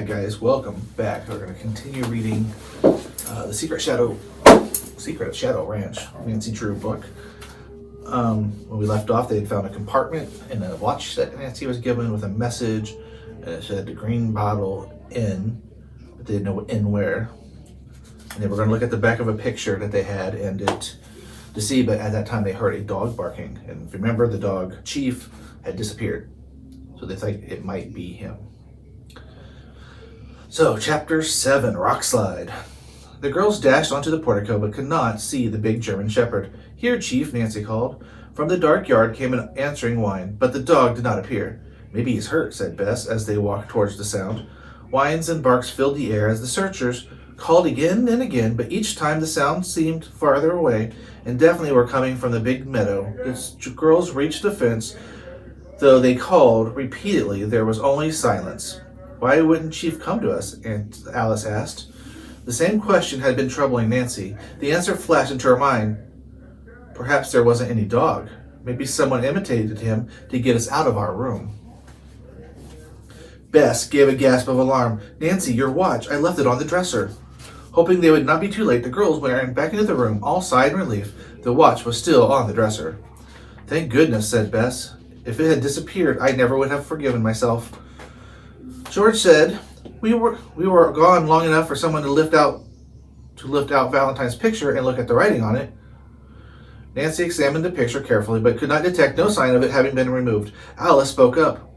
Hi guys, welcome back. We're going to continue reading the Secret of Shadow Ranch, Nancy Drew book. When we left off, they had found a compartment in a watch that Nancy was given with a message, and it said the green bottle in, but they didn't know in where. And they were going to look at the back of a picture that they had and it to see, but at that time they heard a dog barking. And if you remember, the dog Chief had disappeared, so they think it might be him. So, Chapter 7, Rockslide. The girls dashed onto the portico but could not see the big German shepherd. "Here, Chief," Nancy called. From the dark yard came an answering whine, but the dog did not appear. "Maybe he's hurt," said Bess as they walked towards the sound. Whines and barks filled the air as the searchers called again and again, but each time the sound seemed farther away and definitely were coming from the big meadow. The girls reached the fence. Though they called repeatedly, there was only silence. "Why wouldn't Chief come to us?" Alice asked. The same question had been troubling Nancy. The answer flashed into her mind. Perhaps there wasn't any dog. Maybe someone imitated him to get us out of our room. Bess gave a gasp of alarm. "Nancy, your watch. I left it on the dresser." Hoping they would not be too late, the girls ran back into the room, all sigh and relief. The watch was still on the dresser. "Thank goodness," said Bess. "If it had disappeared, I never would have forgiven myself." George said, we were gone long enough for someone to lift out Valentine's picture and look at the writing on it." Nancy examined the picture carefully, but could not detect no sign of it having been removed. Alice spoke up.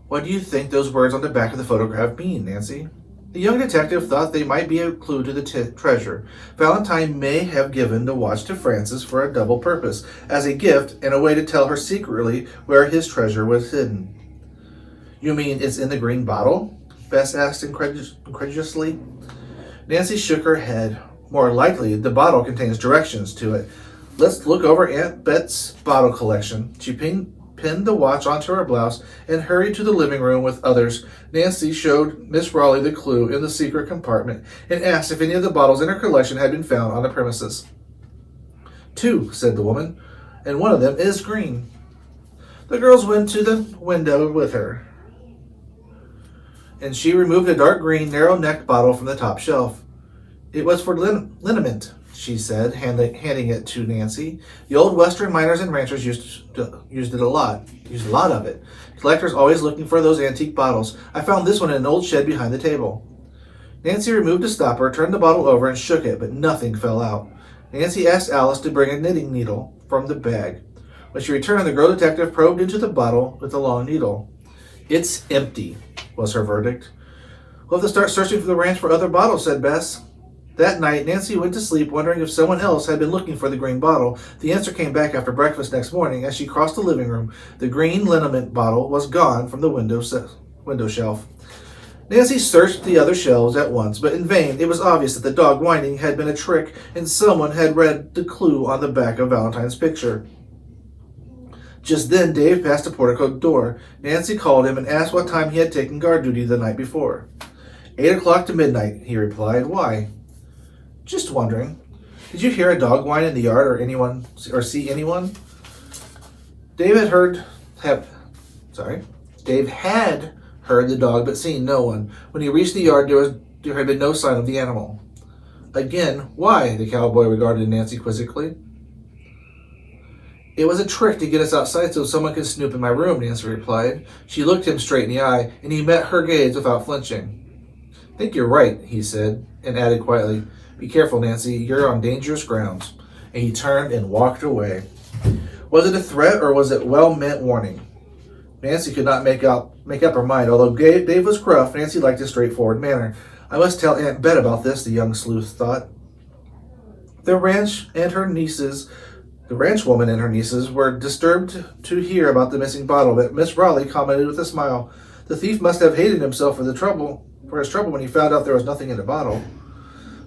"What do you think those words on the back of the photograph mean, Nancy?" The young detective thought they might be a clue to the treasure. Valentine may have given the watch to Frances for a double purpose, as a gift and a way to tell her secretly where his treasure was hidden. "You mean it's in the green bottle?" Bess asked incredulously. Nancy shook her head. "More likely, the bottle contains directions to it. Let's look over Aunt Bet's bottle collection." She pinned the watch onto her blouse and hurried to the living room with others. Nancy showed Miss Raleigh the clue in the secret compartment and asked if any of the bottles in her collection had been found on the premises. "2," said the woman, "and one of them is green." The girls went to the window with her, and she removed a dark green, narrow-necked bottle from the top shelf. "It was for liniment," she said, handing it to Nancy. "The old Western miners and ranchers used a lot of it. Collectors always looking for those antique bottles. I found this one in an old shed behind the table." Nancy removed a stopper, turned the bottle over, and shook it, but nothing fell out. Nancy asked Alice to bring a knitting needle from the bag. When she returned, the girl detective probed into the bottle with a long needle. "It's empty," was her verdict. "We'll have to start searching for the ranch for other bottles," said Bess. That night, Nancy went to sleep wondering if someone else had been looking for the green bottle. The answer came back after breakfast next morning. As she crossed the living room, the green liniment bottle was gone from the window shelf. Nancy searched the other shelves at once, but in vain. It was obvious that the dog whining had been a trick, and someone had read the clue on the back of Valentine's picture. Just then, Dave passed the portico door. Nancy called him and asked what time he had taken guard duty the night before. 8 o'clock to midnight, he replied. "Why?" "Just wondering. Did you hear a dog whine in the yard or see anyone?" Dave had heard the dog but seen no one. When he reached the yard, there had been no sign of the animal. Again, why? The cowboy regarded Nancy quizzically. "It was a trick to get us outside so someone could snoop in my room," Nancy replied. She looked him straight in the eye, and he met her gaze without flinching. "I think you're right," he said, and added quietly, "Be careful, Nancy. You're on dangerous grounds." And he turned and walked away. Was it a threat or was it well-meant warning? Nancy could not make up her mind. Although Dave was gruff, Nancy liked his straightforward manner. "I must tell Aunt Bet about this," the young sleuth thought. The ranchwoman and her nieces were disturbed to hear about the missing bottle, but Miss Raleigh commented with a smile, "The thief must have hated himself for his trouble when he found out there was nothing in the bottle."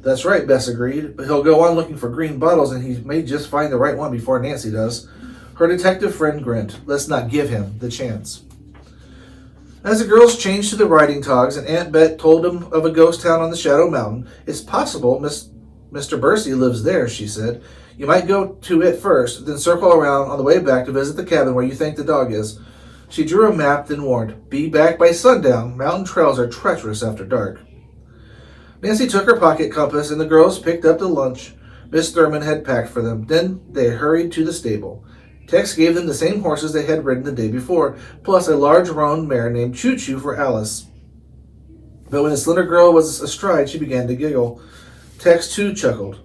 "That's right," Bess agreed, "but he'll go on looking for green bottles and he may just find the right one before Nancy does." Her detective friend grinned. "Let's not give him the chance." As the girls changed to the riding togs and Aunt Bet told them of a ghost town on the Shadow Mountain, "It's possible Mr. Bursey lives there," she said. "You might go to it first, then circle around on the way back to visit the cabin where you think the dog is." She drew a map, then warned, "Be back by sundown. Mountain trails are treacherous after dark." Nancy took her pocket compass, and the girls picked up the lunch Miss Thurman had packed for them. Then they hurried to the stable. Tex gave them the same horses they had ridden the day before, plus a large roan mare named Choo Choo for Alice. But when the slender girl was astride, she began to giggle. Tex, too, chuckled.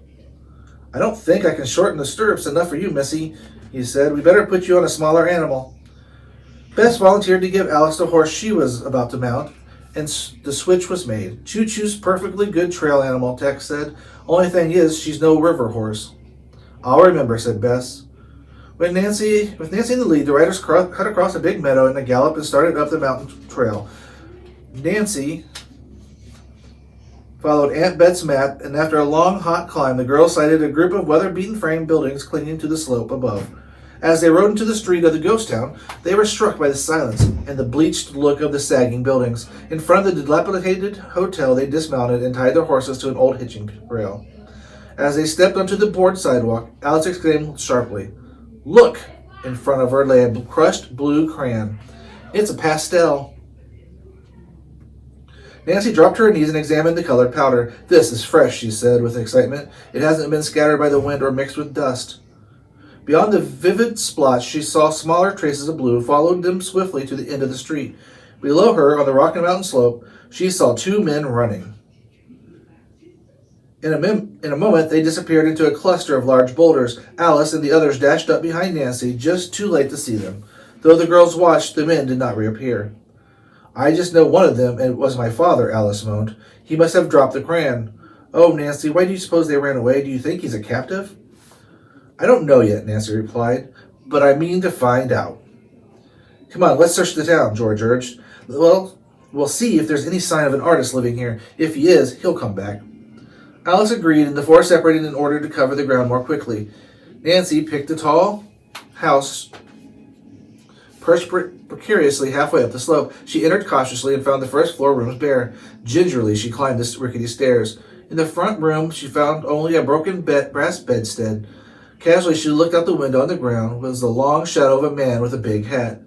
"I don't think I can shorten the stirrups enough for you, Missy," he said. "We better put you on a smaller animal." Bess volunteered to give Alice the horse she was about to mount, and the switch was made. "Choo Choo's perfectly good trail animal," Tex said. "Only thing is, she's no river horse." "I'll remember," said Bess. With Nancy in the lead, the riders cut across a big meadow in a gallop and started up the mountain trail. Nancy followed Aunt Bet's map, and after a long, hot climb, the girls sighted a group of weather-beaten frame buildings clinging to the slope above. As they rode into the street of the ghost town, they were struck by the silence and the bleached look of the sagging buildings. In front of the dilapidated hotel, they dismounted and tied their horses to an old hitching rail. As they stepped onto the board sidewalk, Alice exclaimed sharply, "Look!" In front of her lay a crushed blue crayon. "It's a pastel." Nancy dropped to her knees and examined the colored powder. "This is fresh," she said with excitement. "It hasn't been scattered by the wind or mixed with dust." Beyond the vivid splotch, she saw smaller traces of blue, followed them swiftly to the end of the street. Below her, on the Rocky Mountain slope, she saw two men running. In a moment, they disappeared into a cluster of large boulders. Alice and the others dashed up behind Nancy, just too late to see them. Though the girls watched, the men did not reappear. "I just know one of them, and it was my father," Alice moaned. "He must have dropped the crayon." "Oh, Nancy, why do you suppose they ran away? Do you think he's a captive?" "I don't know yet," Nancy replied, "but I mean to find out." "Come on, let's search the town," George urged. "Well, we'll see if there's any sign of an artist living here. If he is, he'll come back." Alice agreed, and the four separated in order to cover the ground more quickly. Nancy picked a tall house perched precariously halfway up the slope. She entered cautiously and found the first floor rooms bare. Gingerly, she climbed the rickety stairs. In the front room, she found only a broken brass bedstead. Casually, she looked out the window. On the ground was the long shadow of a man with a big hat.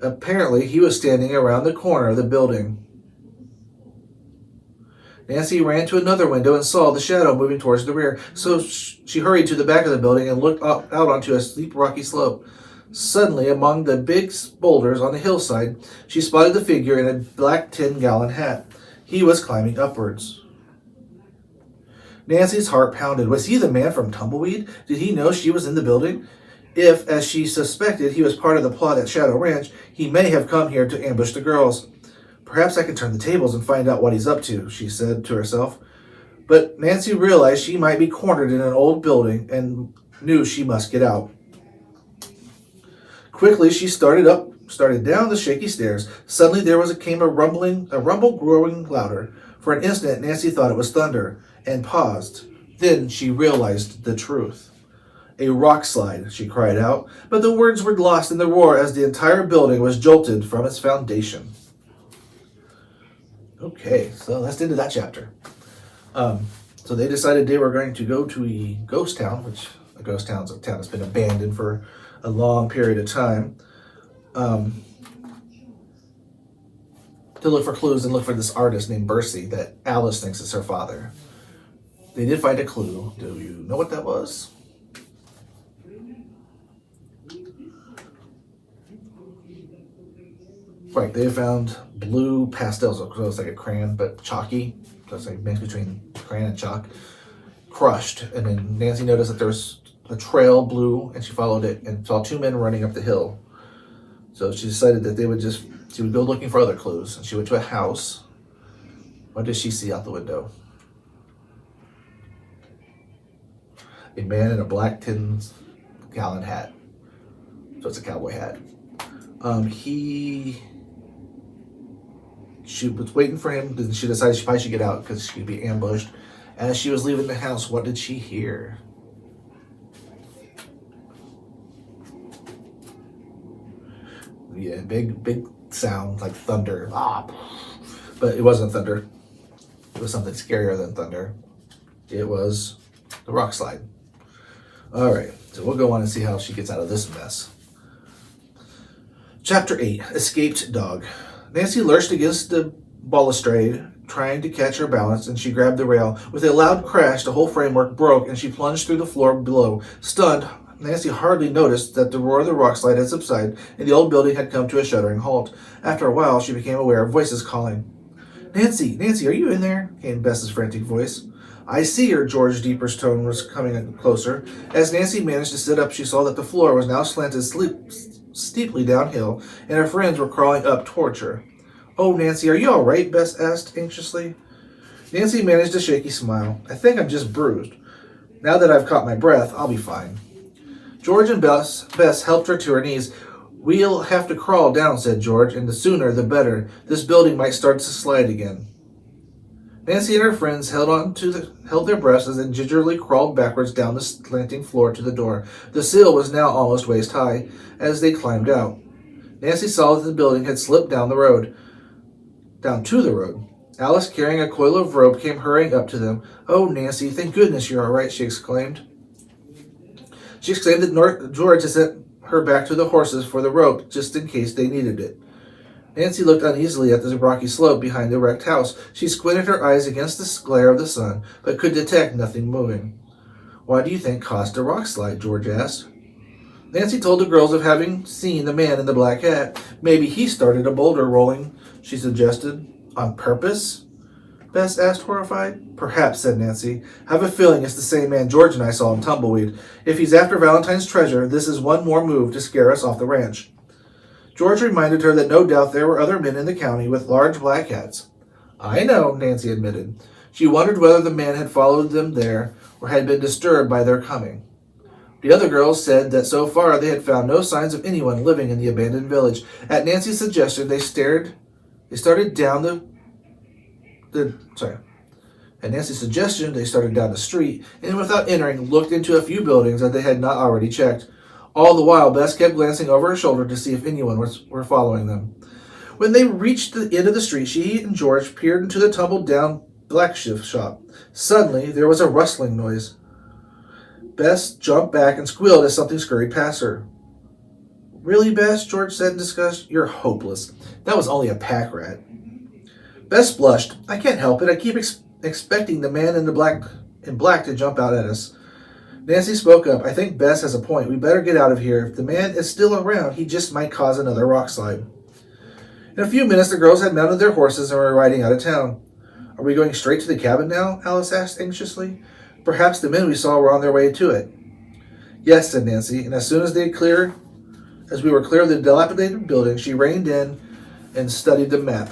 Apparently, he was standing around the corner of the building. Nancy ran to another window and saw the shadow moving towards the rear, so she hurried to the back of the building and looked out onto a steep, rocky slope. Suddenly, among the big boulders on the hillside, she spotted the figure in a black 10-gallon hat. He was climbing upwards. Nancy's heart pounded. Was he the man from Tumbleweed? Did he know she was in the building? If, as she suspected, he was part of the plot at Shadow Ranch, he may have come here to ambush the girls. "Perhaps I can turn the tables and find out what he's up to," she said to herself. But Nancy realized she might be cornered in an old building and knew she must get out. Quickly, she started down the shaky stairs. Suddenly, came a rumble growing louder. For an instant, Nancy thought it was thunder and paused. Then she realized the truth. "A rockslide," she cried out, but the words were lost in the roar as the entire building was jolted from its foundation. Okay, so that's the end of that chapter. So they decided they were going to go to a ghost town, which a ghost town is a town that's been abandoned for a long period of time, to look for clues and look for this artist named Bercy that Alice thinks is her father. They did find a clue. Do you know what that was? Right, they found blue pastels, so it's like a crayon, but chalky. So it's like a mix between crayon and chalk. Crushed. And then Nancy noticed that there was a trail blue, and she followed it and saw two men running up the hill. So she decided that she would go looking for other clues. And she went to a house. What did she see out the window? A man in a black 10-gallon hat. So it's a cowboy hat. She was waiting for him, then she decided she probably should get out because she'd be ambushed. As she was leaving the house, what did she hear? Yeah, big sound like thunder. Ah, but it wasn't thunder. It was something scarier than thunder. It was the Rockslide. All right, so we'll go on and see how she gets out of this mess. Chapter 8. Escaped Dog. Nancy lurched against the balustrade, trying to catch her balance, and she grabbed the rail. With a loud crash, the whole framework broke, and she plunged through the floor below. Stunned, Nancy hardly noticed that the roar of the rockslide had subsided, and the old building had come to a shuddering halt. After a while, she became aware of voices calling. Nancy, Nancy, are you in there? Came Bess's frantic voice. I see her, George Deeper's tone was coming closer. As Nancy managed to sit up, she saw that the floor was now slanted steeply downhill, and her friends were crawling up towards her. Oh, Nancy, are you all right? Bess asked anxiously. Nancy managed a shaky smile. I think I'm just bruised. Now that I've caught my breath, I'll be fine. George and Bess helped her to her knees. We'll have to crawl down, said George, and the sooner the better. This building might start to slide again. Nancy and her friends held their breaths as they gingerly crawled backwards down the slanting floor to the door. The sill was now almost waist high as they climbed out. Nancy saw that the building had slipped down to the road. Alice, carrying a coil of rope, came hurrying up to them. Oh, Nancy, thank goodness you're all right, she exclaimed. She exclaimed that George had sent her back to the horses for the rope just in case they needed it. Nancy looked uneasily at the rocky slope behind the wrecked house. She squinted her eyes against the glare of the sun, but could detect nothing moving. Why do you think caused a rockslide? George asked. Nancy told the girls of having seen the man in the black hat. Maybe he started a boulder rolling, she suggested. On purpose? Bess asked, horrified. Perhaps, said Nancy. I have a feeling it's the same man George and I saw in Tumbleweed. If he's after Valentine's treasure, this is one more move to scare us off the ranch. George reminded her that no doubt there were other men in the county with large black hats. I know, Nancy admitted. She wondered whether the man had followed them there or had been disturbed by their coming. The other girls said that so far they had found no signs of anyone living in the abandoned village. At Nancy's suggestion, they started down At Nancy's suggestion, they started down the street, and without entering, looked into a few buildings that they had not already checked. All the while, Bess kept glancing over her shoulder to see if anyone were following them. When they reached the end of the street, she and George peered into the tumbled-down blacksmith shop. Suddenly, there was a rustling noise. Bess jumped back and squealed as something scurried past her. Really, Bess? George said in disgust. You're hopeless. That was only a pack rat. Bess blushed. I can't help it. I keep expecting the man in black to jump out at us. Nancy spoke up. I think Bess has a point. We better get out of here. If the man is still around, he just might cause another rockslide. In a few minutes, the girls had mounted their horses and were riding out of town. Are we going straight to the cabin now? Alice asked anxiously. Perhaps the men we saw were on their way to it. Yes, said Nancy, and as soon as we were clear of the dilapidated building, she reined in and studied the map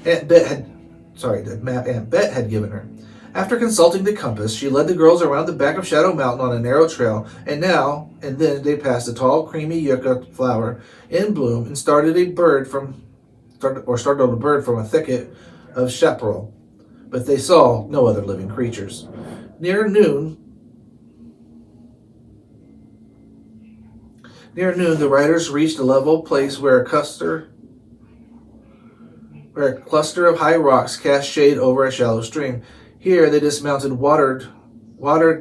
Aunt Bet had given her. After consulting the compass, she led the girls around the back of Shadow Mountain on a narrow trail, and now and then they passed a tall, creamy yucca flower in bloom and startled a bird from a thicket of chaparral. But they saw no other living creatures. Near noon, the riders reached a level place where a cluster of high rocks cast shade over a shallow stream. Here they dismounted, watered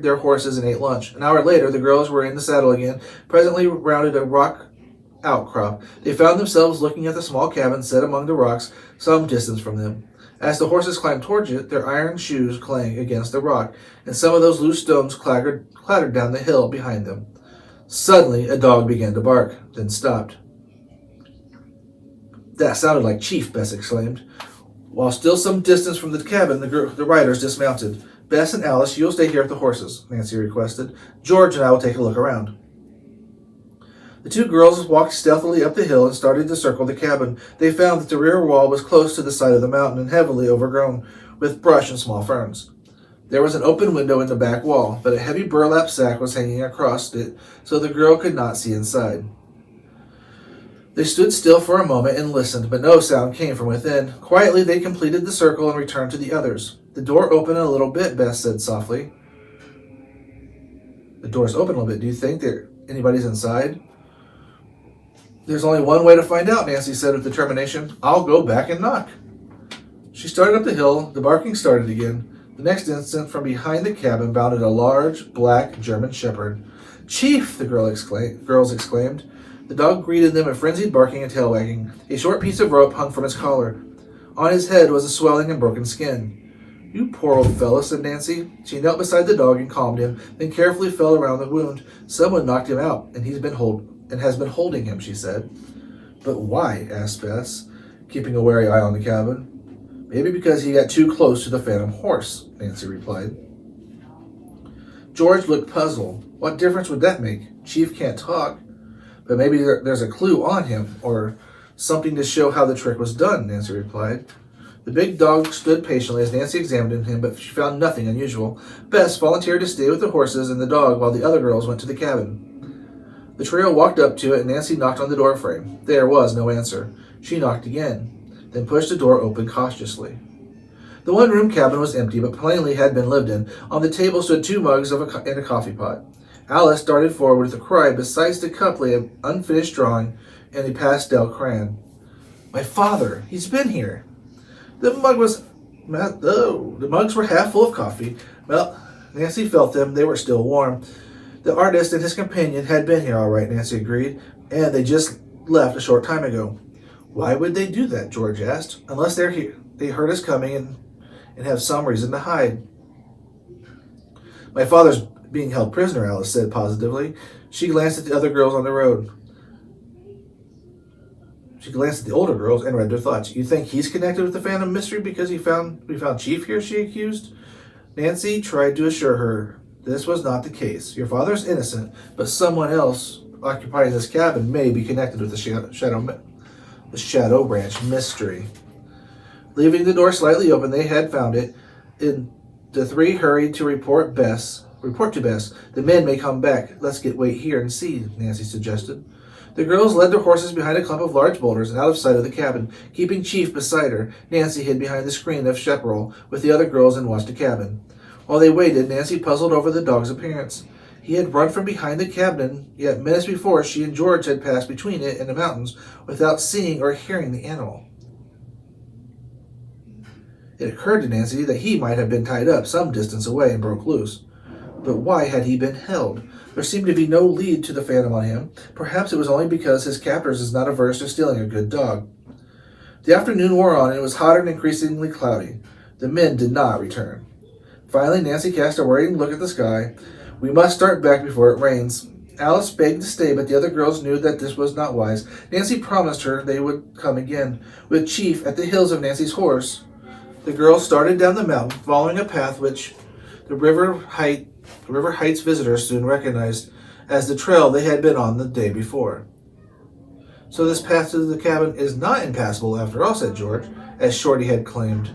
their horses, and ate lunch. An hour later, the girls were in the saddle again. Presently rounded a rock outcrop. They found themselves looking at the small cabin set among the rocks some distance from them. As the horses climbed towards it, their iron shoes clanged against the rock, and some of those loose stones clattered down the hill behind them. Suddenly, a dog began to bark, then stopped. That sounded like Chief, Bess exclaimed. While still some distance from the cabin, the riders dismounted. Bess and Alice, you'll stay here with the horses, Nancy requested. George and I will take a look around. The two girls walked stealthily up the hill and started to circle the cabin. They found that the rear wall was close to the side of the mountain and heavily overgrown with brush and small ferns. There was an open window in the back wall, but a heavy burlap sack was hanging across it, so the girl could not see inside. They stood still for a moment and listened, but no sound came from within. Quietly, they completed the circle and returned to the others. The door opened a little bit, Bess said softly. The door's open a little bit. Do you think anybody's inside? There's only one way to find out, Nancy said with determination. I'll go back and knock. She started up the hill. The barking started again. The next instant, from behind the cabin bounded a large, black German shepherd. Chief, the girls exclaimed. The dog greeted them with frenzied barking and tail wagging. A short piece of rope hung from its collar. On his head was a swelling and broken skin. "You poor old fellow," said Nancy. She knelt beside the dog and calmed him, then carefully felt around the wound. "Someone knocked him out, and has been holding him," she said. "But why?" asked Bess, keeping a wary eye on the cabin. "Maybe because he got too close to the phantom horse," Nancy replied. George looked puzzled. What difference would that make? Chief can't talk. But maybe there's a clue on him, or something to show how the trick was done, Nancy replied. The big dog stood patiently as Nancy examined him, but she found nothing unusual. Bess volunteered to stay with the horses and the dog while the other girls went to the cabin. The trio walked up to it, and Nancy knocked on the door frame. There was no answer. She knocked again, then pushed the door open cautiously. The one-room cabin was empty, but plainly had been lived in. On the table stood 2 mugs and a coffee pot. Alice darted forward with a cry. Besides the cup lay an unfinished drawing and a pastel crayon. "My father! He's been here!" The mugs were half full of coffee. Well, Nancy felt them. They were still warm. The artist and his companion had been here all right, Nancy agreed, and they just left a short time ago. "Why would they do that?" George asked. "Unless they're here, they heard us coming and have some reason to hide." "My father's being held prisoner," Alice said positively. She glanced at the other girls on the road. She glanced at the older girls and read their thoughts. "You think he's connected with the Phantom mystery because we found Chief here?" she accused. Nancy tried to assure her this was not the case. "Your father's innocent, but someone else occupying this cabin may be connected with the Shadow Branch mystery." Leaving the door slightly open, they had found it. The 3 hurried to report to Bess. "The men may come back. Let's wait here and see," Nancy suggested. The girls led their horses behind a clump of large boulders and out of sight of the cabin. Keeping Chief beside her, Nancy hid behind the screen of chaparral with the other girls and watched the cabin. While they waited, Nancy puzzled over the dog's appearance. He had run from behind the cabin, yet minutes before she and George had passed between it and the mountains without seeing or hearing the animal. It occurred to Nancy that he might have been tied up some distance away and broke loose. But why had he been held? There seemed to be no lead to the Phantom on him. Perhaps it was only because his captors is not averse to stealing a good dog. The afternoon wore on, and it was hotter and increasingly cloudy. The men did not return. Finally, Nancy cast a worried look at the sky. "We must start back before it rains." Alice begged to stay, but the other girls knew that this was not wise. Nancy promised her they would come again. With Chief at the heels of Nancy's horse, the girls started down the mountain, following a path which the River Heights visitors soon recognized as the trail they had been on the day before. "So this path to the cabin is not impassable after all," said George, as Shorty had claimed.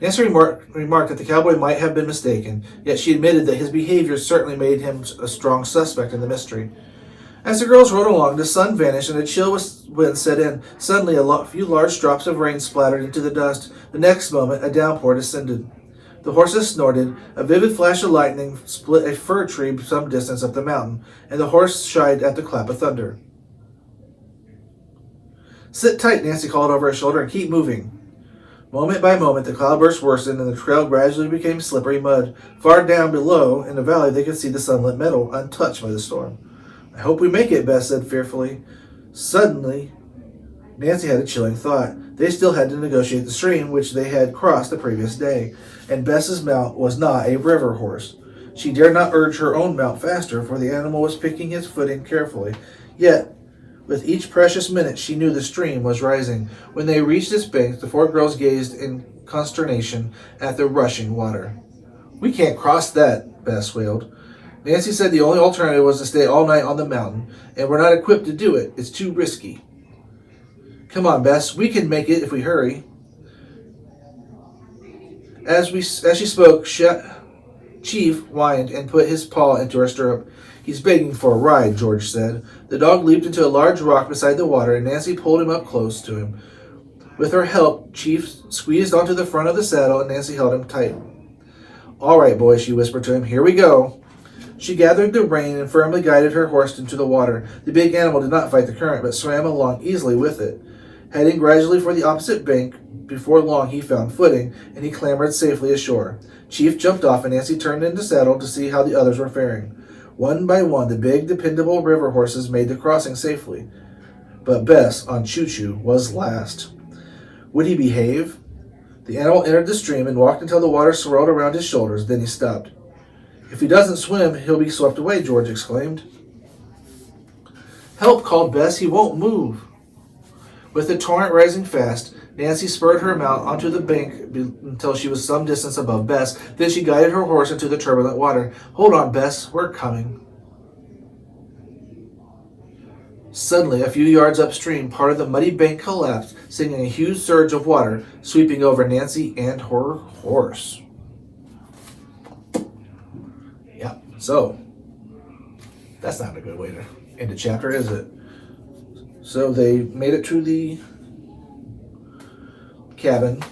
Nancy remarked that the cowboy might have been mistaken, yet she admitted that his behavior certainly made him a strong suspect in the mystery. As the girls rode along, the sun vanished and a chill wind set in. Suddenly, a few large drops of rain splattered into the dust. The next moment, a downpour descended. The horses snorted. A vivid flash of lightning split a fir tree some distance up the mountain, and the horse shied at the clap of thunder. "Sit tight," Nancy called over her shoulder, "and keep moving." Moment by moment, the cloudburst worsened, and the trail gradually became slippery mud. Far down below, in the valley, they could see the sunlit meadow, untouched by the storm. "I hope we make it," Bess said fearfully. Suddenly, Nancy had a chilling thought. They still had to negotiate the stream which they had crossed the previous day, and Bess's mount was not a river horse. She dared not urge her own mount faster, for the animal was picking its footing carefully. Yet, with each precious minute, she knew the stream was rising. When they reached its banks, the 4 girls gazed in consternation at the rushing water. "We can't cross that," Bess wailed. Nancy said the only alternative was to stay all night on the mountain, and we're not equipped to do it. It's too risky. "Come on, Bess. We can make it if we hurry." As she spoke, Chief whined and put his paw into her stirrup. "He's begging for a ride," George said. The dog leaped into a large rock beside the water, and Nancy pulled him up close to him. With her help, Chief squeezed onto the front of the saddle, and Nancy held him tight. "All right, boy," she whispered to him. "Here we go." She gathered the rein and firmly guided her horse into the water. The big animal did not fight the current, but swam along easily with it. Heading gradually for the opposite bank, before long he found footing, and he clambered safely ashore. Chief jumped off, and Nancy turned into saddle to see how the others were faring. One by one, the big, dependable river horses made the crossing safely. But Bess, on Choo Choo, was last. Would he behave? The animal entered the stream and walked until the water swirled around his shoulders. Then he stopped. If he doesn't swim, he'll be swept away, George exclaimed. Help, called Bess. He won't move. With the torrent rising fast, Nancy spurred her mount onto the bank until she was some distance above Bess. Then she guided her horse into the turbulent water. Hold on, Bess. We're coming. Suddenly, a few yards upstream, part of the muddy bank collapsed, sending a huge surge of water sweeping over Nancy and her horse. Yeah, so that's not a good way to end the chapter, is it? So they made it to the cabin,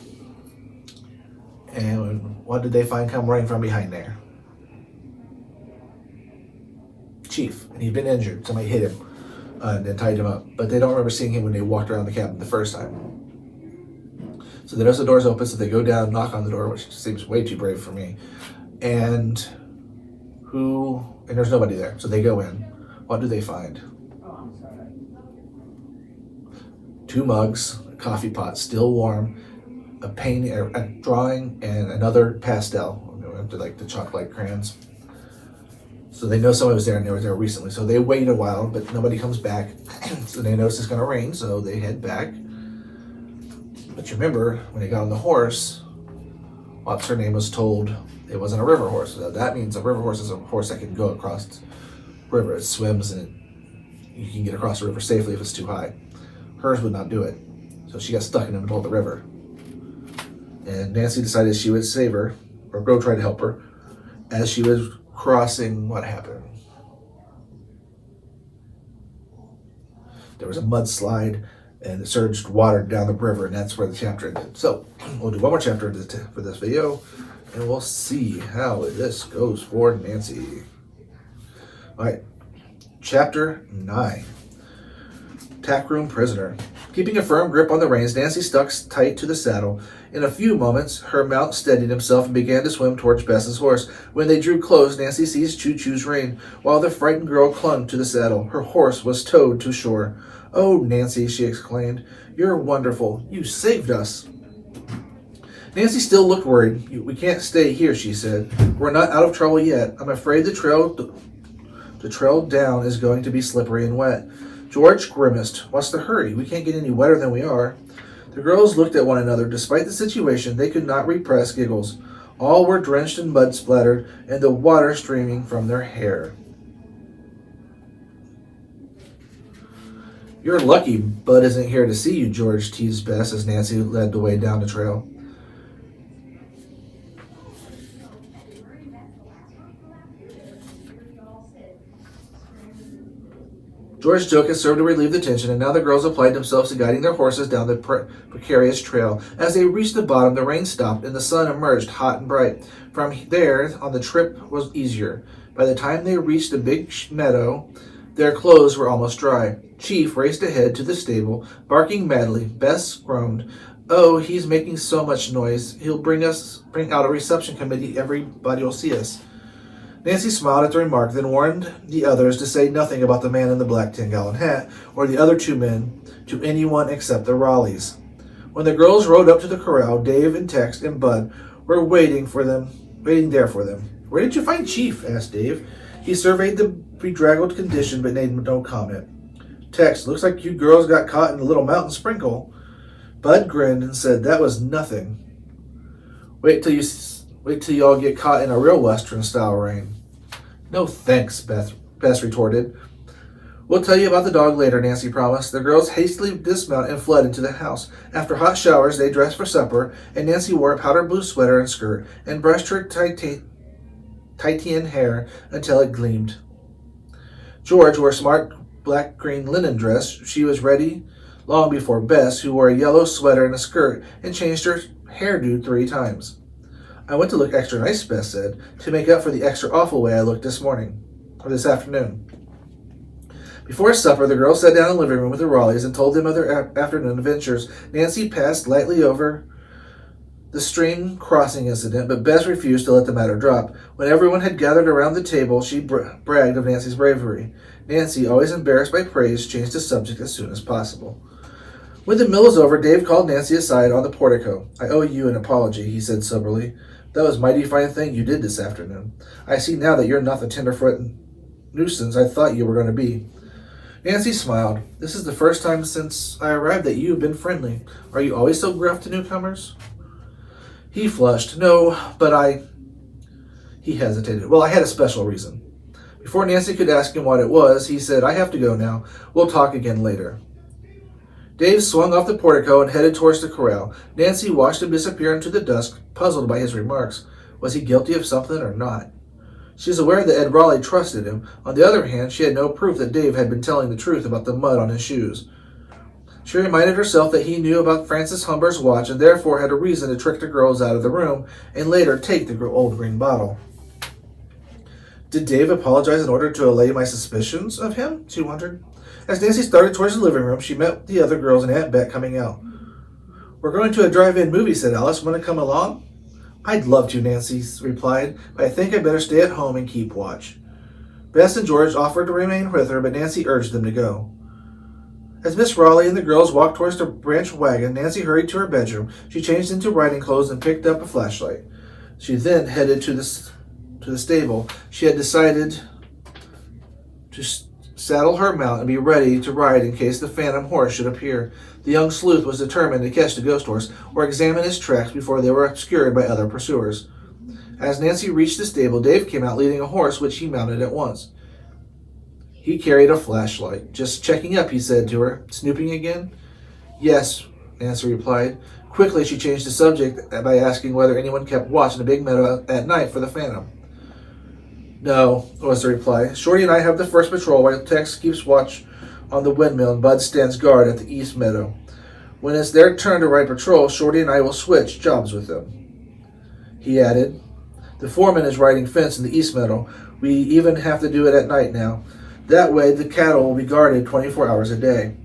and what did they find come running from behind there? Chief, and he'd been injured. Somebody hit him and tied him up, but they don't remember seeing him when they walked around the cabin the first time. So they notice the door's open, so they go down, knock on the door, which seems way too brave for me, and there's nobody there, so they go in. What do they find? 2 mugs, a coffee pot still warm, a painting, a drawing, and another pastel, like the chocolate crayons. So they know someone was there, and they were there recently. So they wait a while, but nobody comes back. So they notice it's going to rain, so they head back. But you remember, when they got on the horse, what's her name was told it wasn't a river horse. So that means a river horse is a horse that can go across the river. It swims, and you can get across the river safely if it's too high. Hers would not do it. So she got stuck in the middle of the river. And Nancy decided she would save her, or go try to help her. As she was crossing, what happened? There was a mudslide, and it surged water down the river, and that's where the chapter ended. So we'll do one more chapter for this video, and we'll see how this goes for Nancy. All right, chapter 9. Tack room prisoner. Keeping a firm grip on the reins, Nancy stuck tight to the saddle. In a few moments, her mount steadied himself and began to swim towards Bess's horse. When they drew close, Nancy seized Choo Choo's rein, while the frightened girl clung to the saddle. Her horse was towed to shore. "Oh, Nancy," she exclaimed, "you're wonderful. You saved us." Nancy still looked worried. "We can't stay here," she said. "We're not out of trouble yet. I'm afraid the trail down is going to be slippery and wet." George grimaced. "What's the hurry? We can't get any wetter than we are." The girls looked at one another. Despite the situation, they could not repress giggles. All were drenched and mud splattered, and the water streaming from their hair. "You're lucky Bud isn't here to see you," George teased Bess as Nancy led the way down the trail. George's joke had served to relieve the tension, and now the girls applied themselves to guiding their horses down the precarious trail. As they reached the bottom, the rain stopped, and the sun emerged hot and bright. From there on, the trip was easier. By the time they reached the big meadow, their clothes were almost dry. Chief raced ahead to the stable, barking madly. Bess groaned. "Oh, he's making so much noise. He'll bring out a reception committee. Everybody will see us." Nancy smiled at the remark, then warned the others to say nothing about the man in the black 10-gallon hat or the other 2 men to anyone except the Raleighs. When the girls rode up to the corral, Dave and Tex and Bud were waiting there for them. "Where did you find Chief?" asked Dave. He surveyed the bedraggled condition but made no comment. "Tex, looks like you girls got caught in a little mountain sprinkle." Bud grinned and said, "That was nothing. Wait till y'all get caught in a real Western-style rain." "No thanks," Bess retorted. "We'll tell you about the dog later," Nancy promised. The girls hastily dismounted and fled into the house. After hot showers, they dressed for supper, and Nancy wore a powder blue sweater and skirt and brushed her Titian hair until it gleamed. George wore a smart black-green linen dress. She was ready long before Bess, who wore a yellow sweater and a skirt and changed her hairdo 3 times. "I went to look extra nice," Bess said, "to make up for the extra awful way I looked this afternoon." Before supper, the girls sat down in the living room with the Raleighs and told them of their afternoon adventures. Nancy passed lightly over the stream crossing incident, but Bess refused to let the matter drop. When everyone had gathered around the table, she bragged of Nancy's bravery. Nancy, always embarrassed by praise, changed the subject as soon as possible. When the meal was over, Dave called Nancy aside on the portico. "I owe you an apology," he said soberly. "That was a mighty fine thing you did this afternoon. I see now that you're not the tenderfoot nuisance I thought you were going to be." Nancy smiled. "This is the first time since I arrived that you've been friendly. Are you always so gruff to newcomers?" He flushed. "No, but He hesitated. "Well, I had a special reason." Before Nancy could ask him what it was, he said, "I have to go now. We'll talk again later." Dave swung off the portico and headed towards the corral. Nancy watched him disappear into the dusk, puzzled by his remarks. Was he guilty of something or not? She was aware that Ed Raleigh trusted him. On the other hand, she had no proof that Dave had been telling the truth about the mud on his shoes. She reminded herself that he knew about Francis Humber's watch and therefore had a reason to trick the girls out of the room and later take the old green bottle. Did Dave apologize in order to allay my suspicions of him? She wondered. As Nancy started towards the living room, she met the other girls and Aunt Bet coming out. "We're going to a drive-in movie," said Alice. "Want to come along?" "I'd love to," Nancy replied, "but I think I better stay at home and keep watch." Bess and George offered to remain with her, but Nancy urged them to go. As Miss Raleigh and the girls walked towards the branch wagon, Nancy hurried to her bedroom. She changed into riding clothes and picked up a flashlight. She then headed to the stable. She had decided to saddle her mount and be ready to ride in case the phantom horse should appear. The young sleuth was determined to catch the ghost horse or examine his tracks before they were obscured by other pursuers. As Nancy reached the stable, Dave came out leading a horse, which he mounted at once. He carried a flashlight. "Just checking up," he said to her. "Snooping again?" "Yes," Nancy replied. Quickly, she changed the subject by asking whether anyone kept watch in the big meadow at night for the phantom. "No," was the reply. "Shorty and I have the first patrol while Tex keeps watch on the windmill and Bud stands guard at the east meadow. When it's their turn to ride patrol, Shorty and I will switch jobs with them." He added, "The foreman is riding fence in the east meadow. We even have to do it at night now. That way the cattle will be guarded 24 hours a day."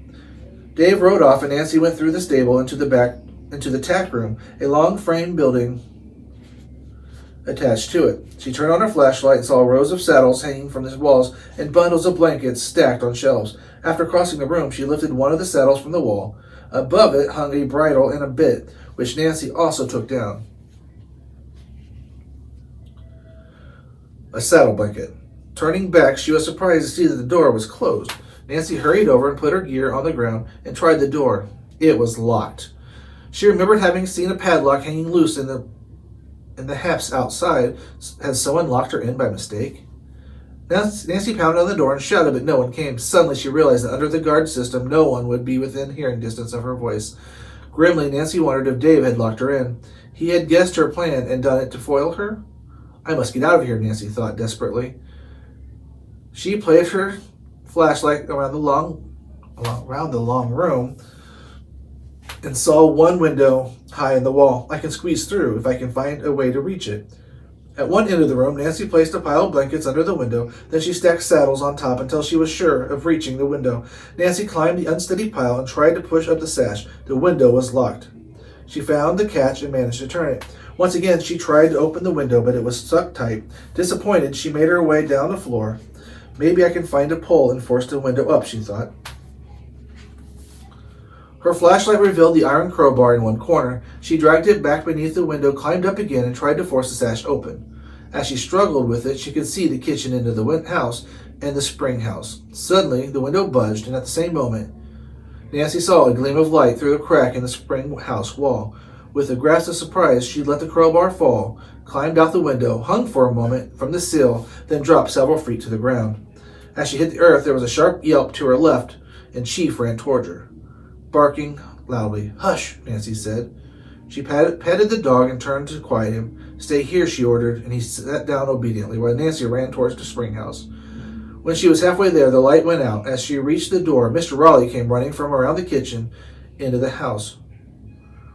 Dave rode off and Nancy went through the stable into the tack room, a long frame building attached to it. She turned on her flashlight and saw rows of saddles hanging from the walls and bundles of blankets stacked on shelves. After crossing the room, she lifted one of the saddles from the wall. Above it hung a bridle and a bit, which Nancy also took down. A saddle blanket. Turning back, she was surprised to see that the door was closed. Nancy hurried over and put her gear on the ground and tried the door. It was locked. She remembered having seen a padlock hanging loose in the heps outside. Had someone locked her in by mistake? Nancy pounded on the door and shouted, but no one came. Suddenly she realized that under the guard system, no one would be within hearing distance of her voice. Grimly, Nancy wondered if Dave had locked her in. He had guessed her plan and done it to foil her? "I must get out of here," Nancy thought desperately. She placed her flashlight around the long room and saw one window high in the wall. "I can squeeze through if I can find a way to reach it." At one end of the room, Nancy placed a pile of blankets under the window. Then she stacked saddles on top until she was sure of reaching the window. Nancy climbed the unsteady pile and tried to push up the sash. The window was locked. She found the catch and managed to turn it. Once again, she tried to open the window, but it was stuck tight. Disappointed, she made her way down the floor. "Maybe I can find a pole and force the window up," she thought. Her flashlight revealed the iron crowbar in one corner. She dragged it back beneath the window, climbed up again, and tried to force the sash open. As she struggled with it, she could see the kitchen end of the house and the spring house. Suddenly, the window budged, and at the same moment, Nancy saw a gleam of light through a crack in the spring house wall. With a grasp of surprise, she let the crowbar fall, climbed out the window, hung for a moment from the sill, then dropped several feet to the ground. As she hit the earth, there was a sharp yelp to her left, and Chief ran toward her, barking loudly. "Hush," Nancy said. She patted the dog and turned to quiet him. "Stay here," she ordered, and he sat down obediently while Nancy ran towards the spring house. When she was halfway there, the light went out. As she reached the door, Mr. Raleigh came running from around the kitchen into the house.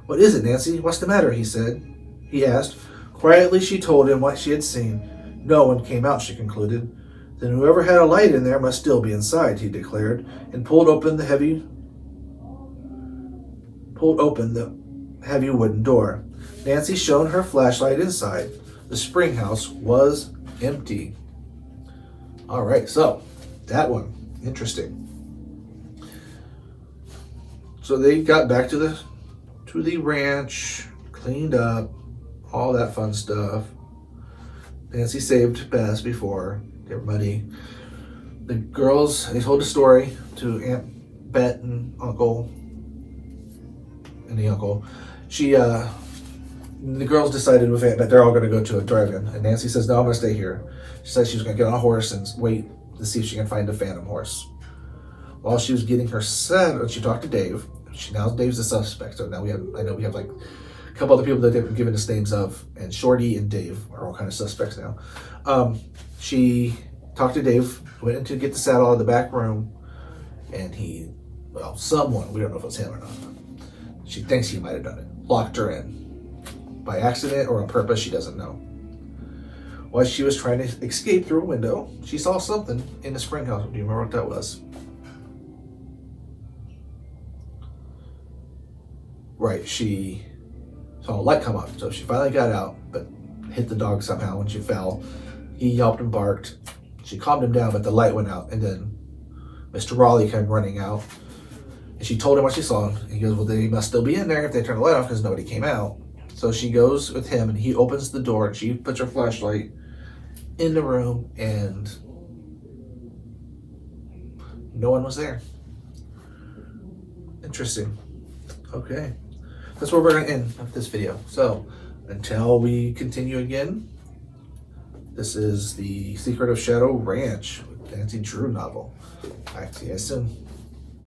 "What is it, Nancy? What's the matter?" he asked. Quietly, she told him what she had seen. No one came out, she concluded. Then whoever had a light in there must still be inside, he declared, and pulled open the heavy wooden door. Nancy shone her flashlight inside. The spring house was empty. All right, so that one, interesting. So they got back to the ranch, cleaned up, all that fun stuff. Nancy saved Bess before everybody. The girls, they told a story to Aunt Bet and Uncle and the uncle. The girls decided with Aunt Bet they're all going to go to a drive-in, and Nancy says, "No, I'm going to stay here." She said she was going to get on a horse and wait to see if she can find a phantom horse. While she was getting her set, she talked to Dave. Now Dave's the suspect, so now I know we have like a couple other people that they've been given us names of, and Shorty and Dave are all kind of suspects now. She talked to Dave, went in to get the saddle out of the back room, and someone, we don't know if it was him or not, she thinks he might have done it, locked her in. By accident or on purpose, she doesn't know. While she was trying to escape through a window, she saw something in the spring house. Do you remember what that was? Right, she saw a light come up, so she finally got out, but hit the dog somehow when she fell. He yelped and barked. She calmed him down, but the light went out, and then Mr. Raleigh came running out, and she told him what she saw, and he goes, "Well, they must still be in there if they turn the light off because nobody came out." So she goes with him, and he opens the door, and she puts her flashlight in the room, and no one was there. Interesting. Okay. That's where we're going to end this video. So, until we continue again, this is the Secret of Shadow Ranch with Nancy Drew novel. Back to you guys soon.